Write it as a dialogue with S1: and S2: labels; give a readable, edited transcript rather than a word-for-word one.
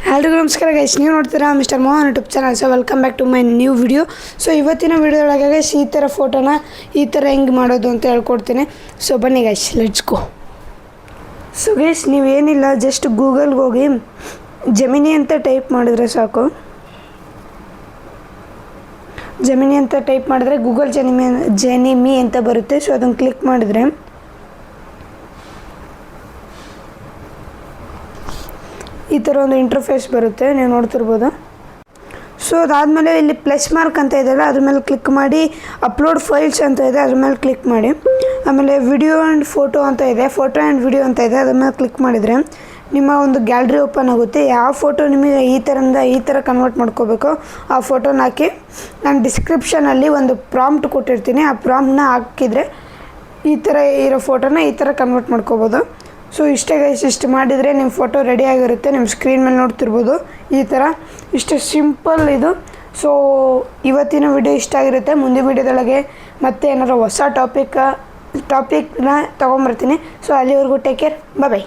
S1: ಎಲ್ರಿಗೂ ನಮಸ್ಕಾರ ಗೈಸ್, ನೀವು ನೋಡ್ತೀರಾ mister Mohan YouTube channel. So welcome back to my new video. ಸೊ ಇವತ್ತಿನ ವಿಡಿಯೋದೊಳಗೆ ಗೈಸ್ ಈ ಥರ ಫೋಟೋನ ಈ ಥರ ಹೆಂಗೆ ಮಾಡೋದು ಅಂತ ಹೇಳ್ಕೊಡ್ತೀನಿ. ಸೊ ಬನ್ನಿ guys, let's go. So guys ನೀವೇನಿಲ್ಲ, ಜಸ್ಟ್ ಗೂಗಲ್ಗೆ ಹೋಗಿ ಜೆಮಿನಿ ಅಂತ ಟೈಪ್ ಮಾಡಿದ್ರೆ ಸಾಕು. ಜೆಮಿನಿ ಅಂತ ಟೈಪ್ ಮಾಡಿದ್ರೆ ಗೂಗಲ್ ಜೆನಿಮಿ ಅಂತ ಬರುತ್ತೆ. ಸೊ ಅದನ್ನು ಕ್ಲಿಕ್ ಮಾಡಿದ್ರೆ ಈ ಥರ ಒಂದು ಇಂಟರ್ಫೇಸ್ ಬರುತ್ತೆ, ನೀವು ನೋಡ್ತಿರ್ಬೋದು. ಸೊ ಅದಾದಮೇಲೆ ಇಲ್ಲಿ ಪ್ಲಸ್ ಮಾರ್ಕ್ ಅಂತ ಇದೆಯಲ್ಲ, ಅದ್ರ ಮೇಲೆ ಕ್ಲಿಕ್ ಮಾಡಿ ಅಪ್ಲೋಡ್ ಫೈಲ್ಸ್ ಅಂತ ಇದೆ, ಅದ್ರ ಮೇಲೆ ಕ್ಲಿಕ್ ಮಾಡಿ. ಆಮೇಲೆ ವಿಡಿಯೋ ಆ್ಯಂಡ್ ಫೋಟೋ ಅಂತ ಇದೆ, ಫೋಟೋ ಆ್ಯಂಡ್ ವಿಡಿಯೋ ಅಂತ ಇದೆ, ಅದ್ರ ಮೇಲೆ ಕ್ಲಿಕ್ ಮಾಡಿದರೆ ನಿಮ್ಮ ಒಂದು ಗ್ಯಾಲರಿ ಓಪನ್ ಆಗುತ್ತೆ. ಯಾವ ಫೋಟೋ ನಿಮಗೆ ಈ ಥರ ಕನ್ವರ್ಟ್ ಮಾಡ್ಕೋಬೇಕು ಆ ಫೋಟೋನ ಹಾಕಿ. ನಾನು ಡಿಸ್ಕ್ರಿಪ್ಷನಲ್ಲಿ ಒಂದು ಪ್ರಾಂಪ್ಟ್ ಕೊಟ್ಟಿರ್ತೀನಿ, ಆ ಪ್ರಾಂಪ್ಟ್ನ ಹಾಕಿದರೆ ಈ ಥರ ಇರೋ ಫೋಟೋನ ಈ ಥರ ಕನ್ವರ್ಟ್ ಮಾಡ್ಕೋಬೋದು. ಸೊ ಇಷ್ಟೇ ಗೈಸ್, ಇಷ್ಟು ಮಾಡಿದರೆ ನಿಮ್ಮ ಫೋಟೋ ರೆಡಿ ಆಗಿರುತ್ತೆ. ನಿಮ್ಮ ಸ್ಕ್ರೀನ್ ಮೇಲೆ ನೋಡ್ತಿರ್ಬೋದು ಈ ಥರ. ಇಷ್ಟು ಸಿಂಪಲ್ ಇದು. ಸೊ ಇವತ್ತಿನ ವಿಡಿಯೋ ಇಷ್ಟ ಆಗಿರುತ್ತೆ. ಮುಂದಿನ ವಿಡಿಯೋದೊಳಗೆ ಮತ್ತೆ ಏನಾರು ಹೊಸ ಟಾಪಿಕ್ನ ತೊಗೊಂಬರ್ತೀನಿ. ಸೊ ಅಲ್ಲಿವರೆಗೂ ಟೇಕ್ ಕೇರ್, ಬಾಯ್.